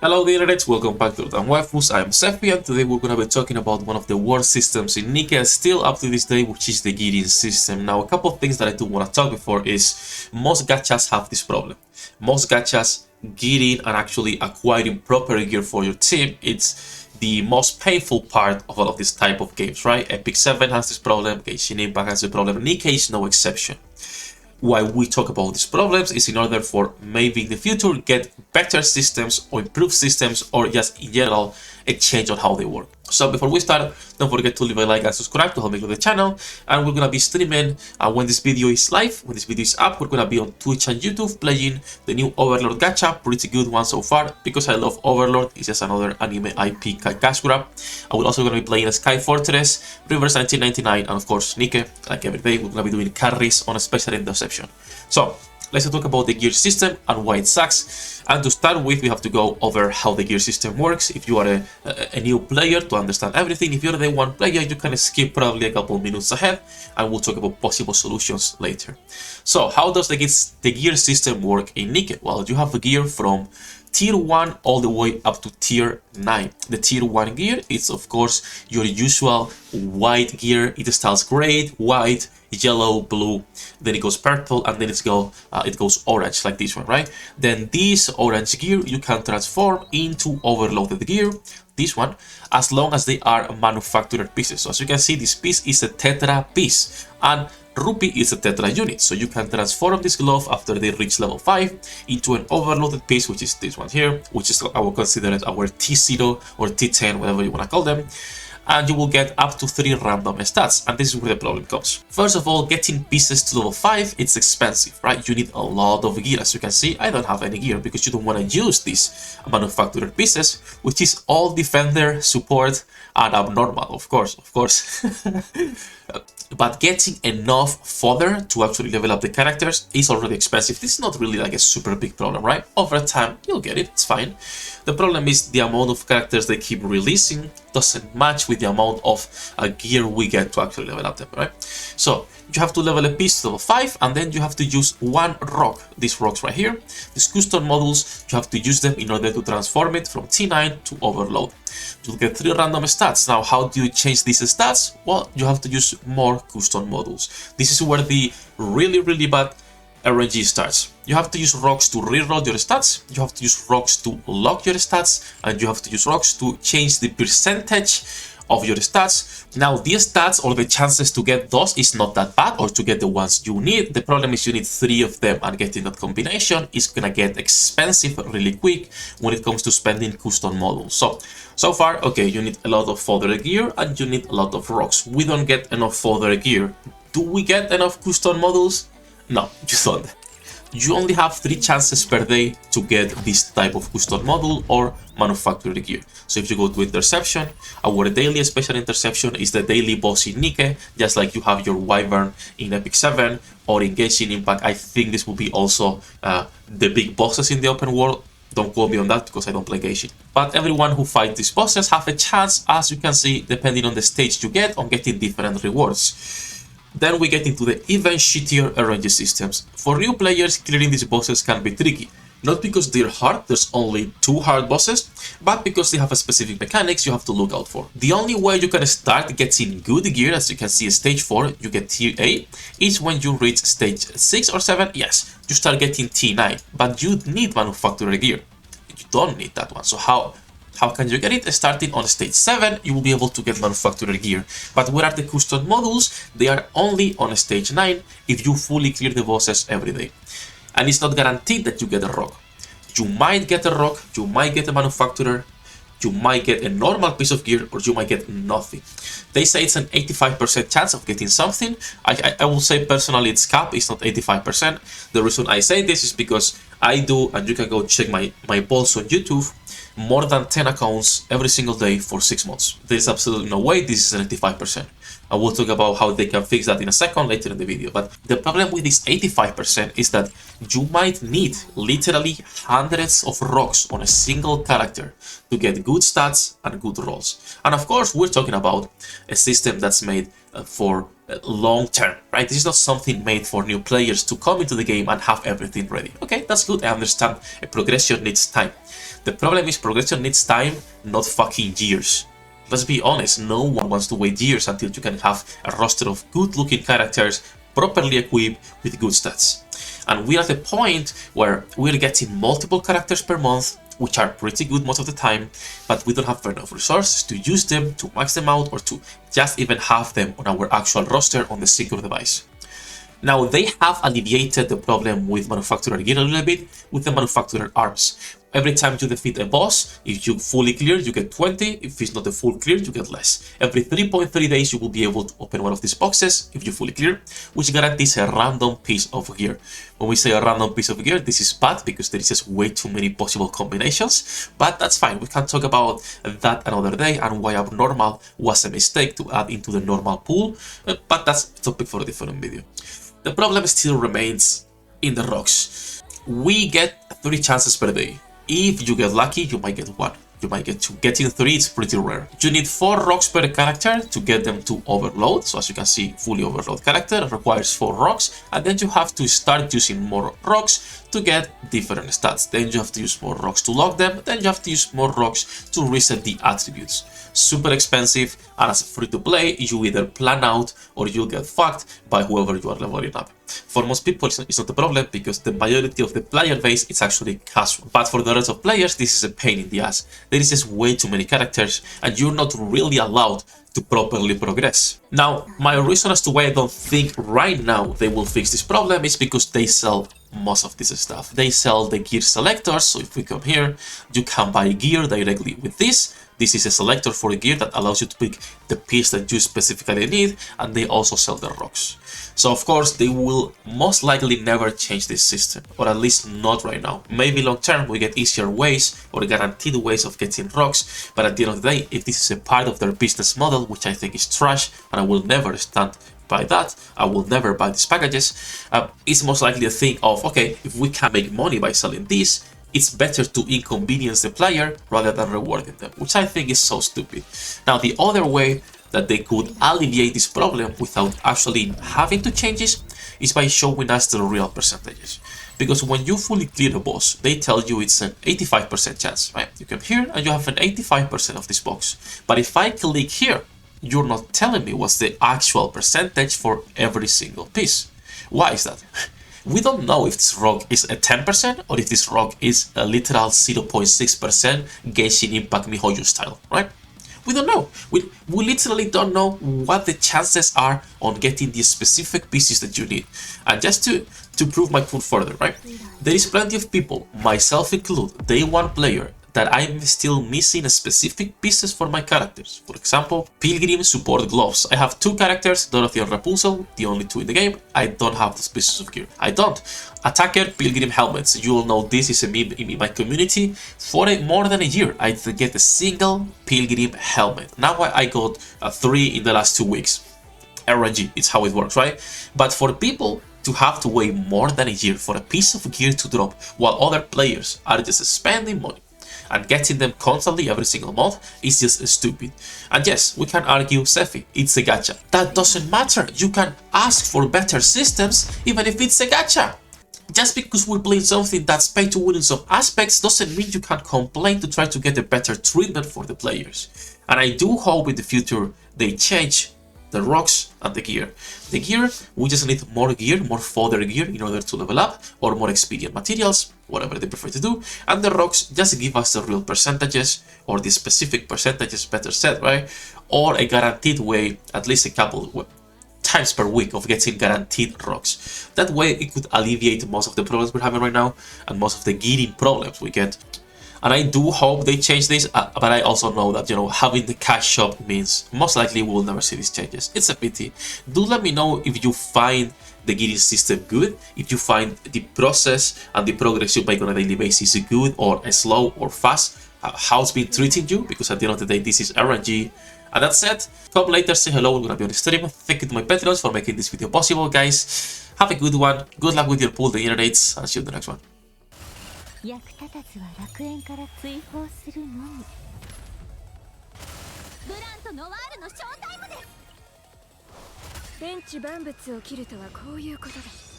Hello the internet, welcome back to Waifus. I am Sefi and today we're going to be talking about one of the worst systems in NIKKE still up to this day, which is the gearing system. Now a couple of things that I do want to talk before is most gachas have this problem. Most gachas gearing and actually acquiring proper gear for your team, it's the most painful part of all of this type of games, right? Epic 7 has this problem, Genshin Impact has the problem, NIKKE is no exception. Why we talk about these problems is in order for maybe in the future get better systems or improved systems or just in general a change on how they work. So before we start, don't forget to leave a like and subscribe to help me grow the channel. And we're gonna be streaming when this video is live, when this video is up, we're gonna be on Twitch and YouTube playing the new Overlord gacha, pretty good one so far because I love Overlord. It's just another anime IP cash grab. And we're also gonna be playing Sky Fortress, Reverse 1999, and of course NIKKE. Like every day, we're gonna be doing carries on a special interception. So let's talk about the gear system and why it sucks. And to start with, we have to go over how the gear system works. If you are a new player, to understand everything. If you're the one player, you can skip probably a couple minutes ahead, and we'll talk about possible solutions later. So how does the gear system work in NIKKE? Well, you have a gear from Tier 1 all the way up to Tier 9. The Tier 1 gear is, of course, your usual white gear. It starts great, white, yellow, blue, then it goes purple, and then it goes orange, like this one, right? Then this orange gear you can transform into overloaded gear, this one, as long as they are manufactured pieces. So as you can see, this piece is a tetra piece, and Rupee is a tetra unit, so you can transform this glove after they reach level 5 into an overloaded piece, which is this one here, which is I will consider it our T0 or T10, whatever you want to call them. And you will get up to 3 random stats, and this is where the problem comes. First of all, getting pieces to level 5, it's expensive, right? You need a lot of gear. As you can see, I don't have any gear because you don't want to use these manufactured pieces, which is all defender, support, and abnormal, of course. But getting enough fodder to actually level up the characters is already expensive. This is not really like a super big problem, right? Over time, you'll get it, it's fine. The problem is the amount of characters they keep releasing doesn't match with the amount of gear we get to actually level up them, right? So you have to level a piece to level 5, and then you have to use one rock. These rocks right here, these custom modules, you have to use them in order to transform it from T9 to overload. You'll get 3 random stats. Now, how do you change these stats? Well, you have to use more custom modules. This is where the really bad RNG starts. You have to use rocks to reroll your stats, you have to use rocks to lock your stats, and you have to use rocks to change the percentage of your stats. Now, these stats or the chances to get those is not that bad, or to get the ones you need. The problem is you need 3 of them, and getting that combination is gonna get expensive really quick when it comes to spending custom models. So far, okay, you need a lot of fodder gear and you need a lot of rocks. We don't get enough fodder gear. Do we get enough custom models? No, you don't. You only have 3 chances per day to get this type of custom model or manufactured gear. So if you go to interception, our daily special interception is the daily boss in NIKKE, just like you have your Wyvern in Epic 7 or in Genshin Impact. I think this will be also the big bosses in the open world. Don't quote me on that because I don't play Genshin. But everyone who fights these bosses have a chance, as you can see, depending on the stage you get, on getting different rewards. Then we get into the even shittier RNG systems. For new players, clearing these bosses can be tricky. Not because they're hard, there's only 2 hard bosses, but because they have a specific mechanics you have to look out for. The only way you can start getting good gear, as you can see stage 4, you get Tier 8, is when you reach stage 6 or 7, yes, you start getting T9, but you need manufactured gear. You don't need that one, so how can you get it? Starting on stage 7, you will be able to get manufactured gear. But where are the custom modules? They are only on stage 9 if you fully clear the bosses every day. And it's not guaranteed that you get a rock. You might get a rock, you might get a manufacturer, you might get a normal piece of gear, or you might get nothing. They say it's an 85% chance of getting something. I will say personally it's cap, it's not 85%. The reason I say this is because I do, and you can go check my polls on YouTube, more than 10 accounts every single day for 6 months. There's absolutely no way this is an 85%. I will talk about how they can fix that in a second later in the video. But the problem with this 85% is that you might need literally hundreds of rocks on a single character to get good stats and good rolls. And of course, we're talking about a system that's made for long term, right? This is not something made for new players to come into the game and have everything ready. Okay, that's good. I understand a progression needs time. The problem is progression needs time, not fucking years. Let's be honest, no one wants to wait years until you can have a roster of good-looking characters properly equipped with good stats. And we're at the point where we're getting multiple characters per month, which are pretty good most of the time, but we don't have enough resources to use them, to max them out, or to just even have them on our actual roster on the secure device. Now, they have alleviated the problem with manufacturer gear a little bit with the manufacturer arms. Every time you defeat a boss, if you fully clear, you get 20. If it's not a full clear, you get less. Every 3.3 days, you will be able to open one of these boxes if you fully clear, which guarantees a random piece of gear. When we say a random piece of gear, this is bad because there is just way too many possible combinations, but that's fine. We can talk about that another day and why abnormal was a mistake to add into the normal pool, but that's a topic for a different video. The problem still remains in the rocks. We get 3 chances per day. If you get lucky, you might get 1. You might get 2. Getting 3 is pretty rare. You need 4 rocks per character to get them to overload. So as you can see, fully overload character requires 4 rocks. And then you have to start using more rocks to get different stats. Then you have to use more rocks to lock them. Then you have to use more rocks to reset the attributes. Super expensive, and as free to play, you either plan out or you'll get fucked by whoever you are leveling up. For most people, it's not a problem because the majority of the player base is actually casual. But for the rest of players, this is a pain in the ass. There is just way too many characters, and you're not really allowed to properly progress. Now, my reason as to why I don't think right now they will fix this problem is because they sell most of this stuff. They sell the gear selectors, so if we come here, you can buy gear directly with this. This is a selector for a gear that allows you to pick the piece that you specifically need, and they also sell the rocks. So of course, they will most likely never change this system, or at least not right now. Maybe long term we get easier ways or guaranteed ways of getting rocks, but at the end of the day, if this is a part of their business model, which I think is trash, and I will never stand by that, I will never buy these packages, it's most likely a thing of, okay, if we can make money by selling this, it's better to inconvenience the player rather than rewarding them, which I think is so stupid. Now, the other way that they could alleviate this problem without actually having to change it is by showing us the real percentages. Because when you fully clear a boss, they tell you it's an 85% chance, right? You come here and you have an 85% of this box. But if I click here, you're not telling me what's the actual percentage for every single piece. Why is that? We don't know if this rock is a 10% or if this rock is a literal 0.6% Genshin Impact Mihoyo style, right? We don't know. We literally don't know what the chances are on getting the specific pieces that you need. And just to prove my point further, right? There is plenty of people, myself included, day one player, that I'm still missing specific pieces for my characters. For example, Pilgrim support gloves. I have 2 characters, Dorothy and Rapunzel, the only 2 in the game. I don't have those pieces of gear. I don't. Attacker, Pilgrim helmets. You all know this is a meme in my community. For more than a year, I didn't get a single Pilgrim helmet. Now I got 3 in the last 2 weeks. RNG, it's how it works, right? But for people to have to wait more than a year for a piece of gear to drop, while other players are just spending money and getting them constantly every single month, is just stupid. And yes, we can argue, Sephi, it's a gacha. That doesn't matter. You can ask for better systems even if it's a gacha. Just because we're playing something that's pay to win in some aspects doesn't mean you can complain to try to get a better treatment for the players. And I do hope in the future they change the rocks and the gear. The gear, we just need more gear, more fodder gear in order to level up, or more expedient materials, whatever they prefer to do. And the rocks just give us the real percentages, or the specific percentages, better said, right? Or a guaranteed way, at least a couple times per week, of getting guaranteed rocks. That way it could alleviate most of the problems we're having right now, and most of the gearing problems we get. And I do hope they change this, but I also know that, you know, having the cash shop means most likely we will never see these changes. It's a pity. Do let me know if you find the gearing system good, if you find the process and the progress you make on a daily basis good, or slow or fast, how it's been treating you, because at the end of the day, this is RNG. And that said, come later, say hello, we're gonna be on the stream. Thank you to my patrons for making this video possible, guys. Have a good one, good luck with your pool, the internates, and see you in the next one. 役立たずは楽園から追放するのみ。ブランとノワールのショータイムです。天地万物を切るとはこういうことだ。